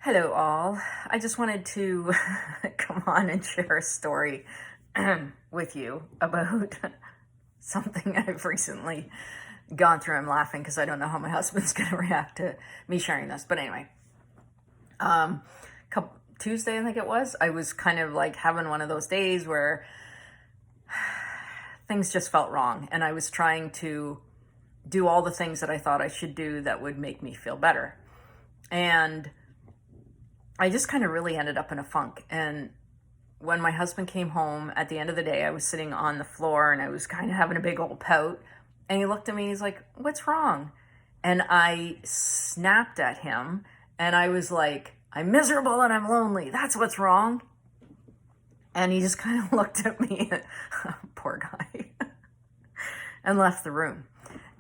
Hello, all. I just wanted to come on and share a story with you about something I've recently gone through. I'm laughing because I don't know how my husband's going to react to me sharing this. But anyway, Tuesday, I think it was, I was kind of like having one of those days where things just felt wrong. And I was trying to do all the things that I thought I should do that would make me feel better. And I just kind of really ended up in a funk. And when my husband came home at the end of the day, I was sitting on the floor and I was kind of having a big old pout. And he looked at me and he's like, "What's wrong?" And I snapped at him and I was like, "I'm miserable and I'm lonely. That's what's wrong." And he just kind of looked at me, poor guy, and left the room.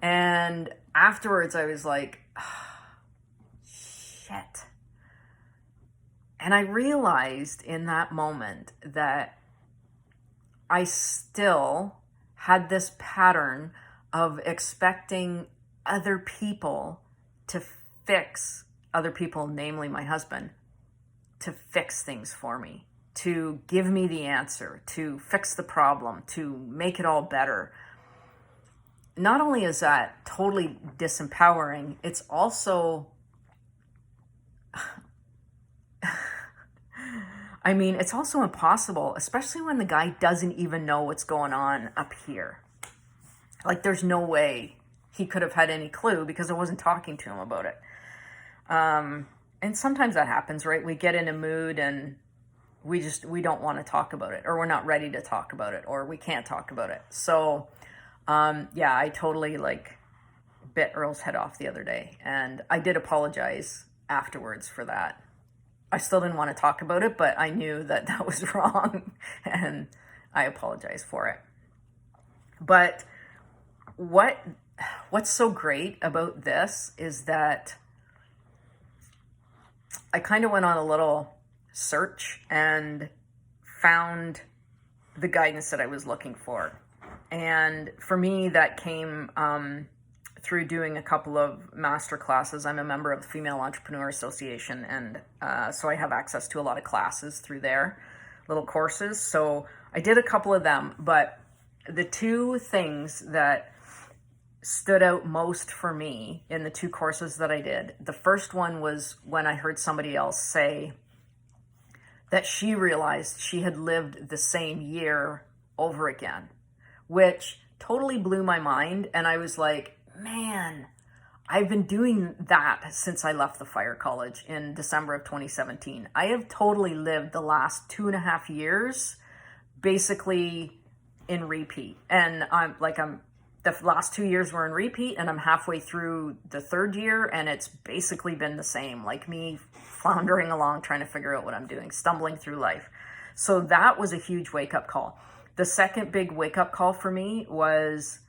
And afterwards I was like, shit. And I realized in that moment that I still had this pattern of expecting other people to fix, other people, namely my husband, to fix things for me, to give me the answer, to fix the problem, to make it all better. Not only is that totally disempowering, it's also it's also impossible, especially when the guy doesn't even know what's going on up here. Like, there's no way he could have had any clue because I wasn't talking to him about it. And sometimes that happens, right? We get in a mood and we don't want to talk about it, or we're not ready to talk about it, or we can't talk about it. So, I totally bit Earl's head off the other day, and I did apologize afterwards for that. I still didn't want to talk about it, but I knew that that was wrong, and I apologize for it. But what's so great about this is that I kind of went on a little search and found the guidance that I was looking for. And for me, that came through doing a couple of master classes. I'm a member of the Female Entrepreneur Association, and so I have access to a lot of classes through there, little courses. So I did a couple of them, but the two things that stood out most for me in the two courses that I did, the first one was when I heard somebody else say that she realized she had lived the same year over again, which totally blew my mind. And I was like, man, I've been doing that since I left the fire college in December of 2017. I have totally lived the last 2.5 years basically in repeat. And the last 2 years were in repeat, and I'm halfway through the third year, and it's basically been the same, like me floundering along trying to figure out what I'm doing, stumbling through life. So that was a huge wake-up call. The second big wake-up call for me was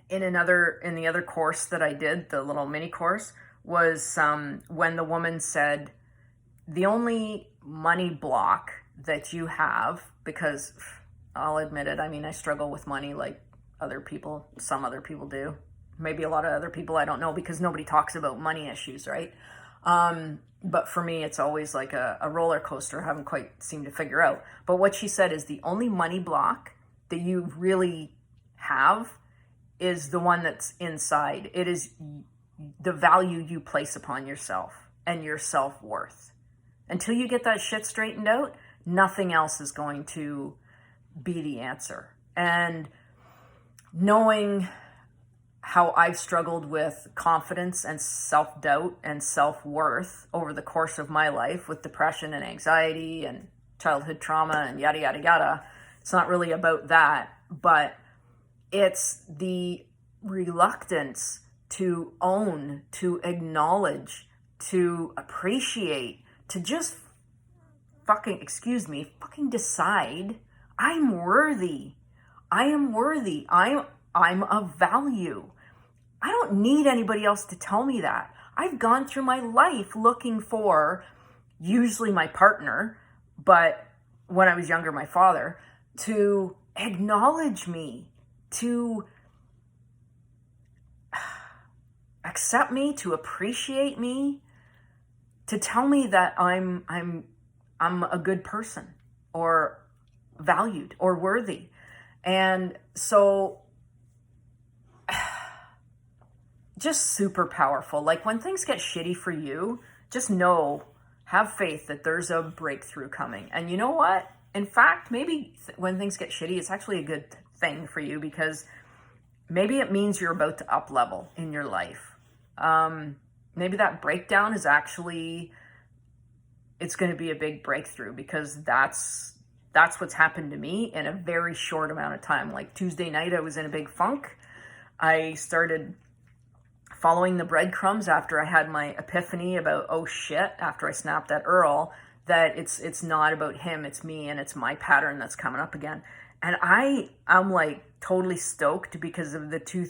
in the other course that I did, the little mini course, was when the woman said, the only money block that you have, because I'll admit it, I struggle with money like some other people do. Maybe a lot of other people, I don't know, because nobody talks about money issues, right? But for me, it's always like a roller coaster. I haven't quite seemed to figure out. But what she said is the only money block that you really have is the one that's inside. It is the value you place upon yourself and your self-worth. Until you get that shit straightened out, nothing else is going to be the answer. And knowing how I've struggled with confidence and self-doubt and self-worth over the course of my life with depression and anxiety and childhood trauma and yada, yada, yada, it's not really about that, but it's the reluctance to own, to acknowledge, to appreciate, to just fucking decide I'm worthy. I am worthy. I'm of value. I don't need anybody else to tell me that. I've gone through my life looking for, usually my partner, but when I was younger, my father, to acknowledge me, to accept me, to appreciate me, to tell me that I'm a good person or valued or worthy. And so just super powerful. Like when things get shitty for you, just know, have faith that there's a breakthrough coming. And you know what? In fact, maybe when things get shitty, it's actually a good thing for you, because maybe it means you're about to up level in your life. Maybe that breakdown is actually, it's going to be a big breakthrough, because that's what's happened to me in a very short amount of time. Like Tuesday night, I was in a big funk. I started following the breadcrumbs after I had my epiphany about, oh shit, after I snapped at Earl, that it's not about him, it's me, and it's my pattern that's coming up again. And I'm like totally stoked because of the two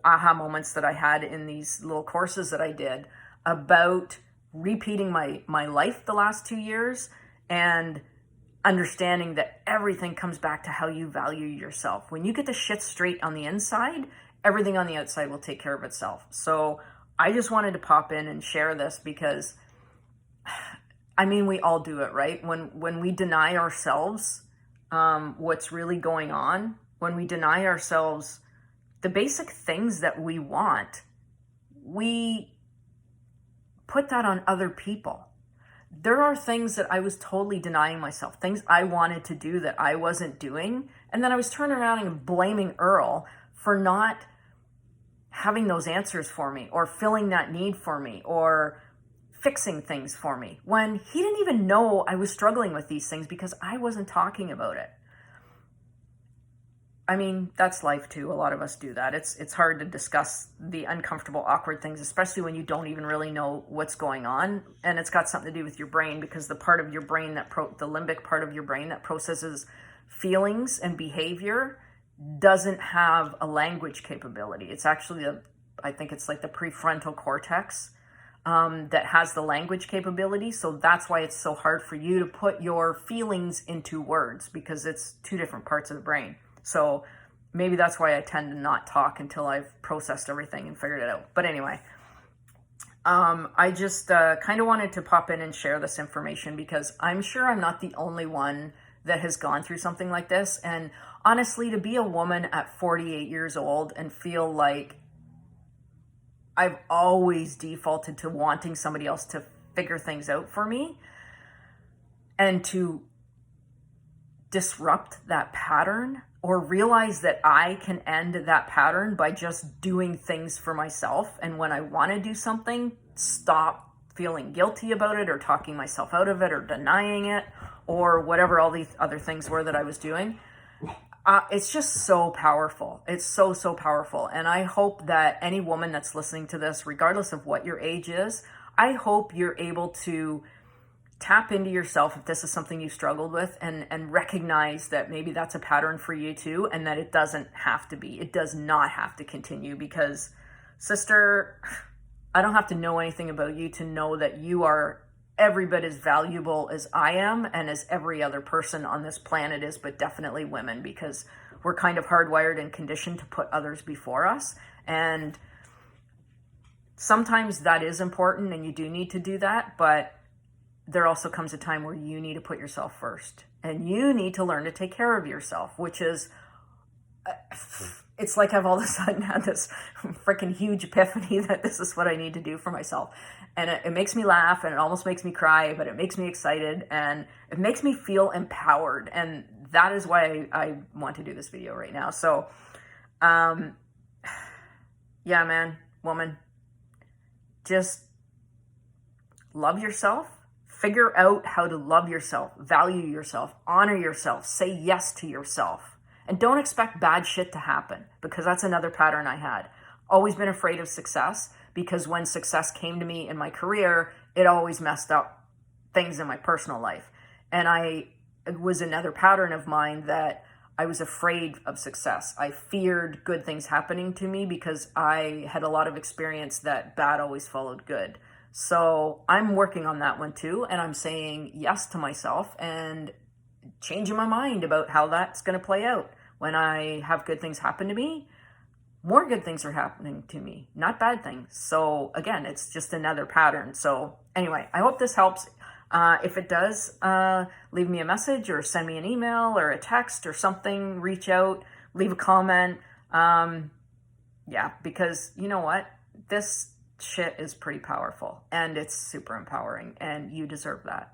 aha moments that I had in these little courses that I did about repeating my life the last 2 years, and understanding that everything comes back to how you value yourself. When you get the shit straight on the inside, everything on the outside will take care of itself. So I just wanted to pop in and share this, because I mean, we all do it, right? When we deny ourselves what's really going on, when we deny ourselves the basic things that we want, we put that on other people. There are things that I was totally denying myself, things I wanted to do that I wasn't doing. And then I was turning around and blaming Earl for not having those answers for me, or filling that need for me, or fixing things for me, when he didn't even know I was struggling with these things because I wasn't talking about it. I mean, that's life too. A lot of us do that. It's hard to discuss the uncomfortable, awkward things, especially when you don't even really know what's going on. And it's got something to do with your brain, because the part of your brain the limbic part of your brain that processes feelings and behavior doesn't have a language capability. It's actually I think it's like the prefrontal cortex that has the language capability. So that's why it's so hard for you to put your feelings into words, because it's two different parts of the brain. So maybe that's why I tend to not talk until I've processed everything and figured it out. But anyway, I just kind of wanted to pop in and share this information, because I'm sure I'm not the only one that has gone through something like this. And honestly, to be a woman at 48 years old and feel like I've always defaulted to wanting somebody else to figure things out for me, and to disrupt that pattern, or realize that I can end that pattern by just doing things for myself. And when I want to do something, stop feeling guilty about it, or talking myself out of it, or denying it, or whatever all these other things were that I was doing. It's just so powerful. It's so, so powerful. And I hope that any woman that's listening to this, regardless of what your age is, I hope you're able to tap into yourself if this is something you struggled with, and recognize that maybe that's a pattern for you too, and that it doesn't have to be. It does not have to continue, because, sister, I don't have to know anything about you to know that you are every bit as valuable as I am, and as every other person on this planet is, but definitely women, because we're kind of hardwired and conditioned to put others before us. And sometimes that is important, and you do need to do that, but there also comes a time where you need to put yourself first, and you need to learn to take care of yourself, which is, it's like I've all of a sudden had this freaking huge epiphany that this is what I need to do for myself. And it makes me laugh, and it almost makes me cry, but it makes me excited, and it makes me feel empowered. And that is why I want to do this video right now. So, yeah, man, woman, just love yourself. Figure out how to love yourself, value yourself, honor yourself, say yes to yourself. And don't expect bad shit to happen, because that's another pattern I had. Always been afraid of success, because when success came to me in my career, it always messed up things in my personal life. And it was another pattern of mine, that I was afraid of success. I feared good things happening to me, because I had a lot of experience that bad always followed good. So I'm working on that one too, and I'm saying yes to myself and changing my mind about how that's going to play out. When I have good things happen to me, more good things are happening to me, not bad things. So again, it's just another pattern. So anyway, I hope this helps. If it does, leave me a message or send me an email or a text or something, reach out, leave a comment. Yeah, because you know what? This shit is pretty powerful and it's super empowering and you deserve that.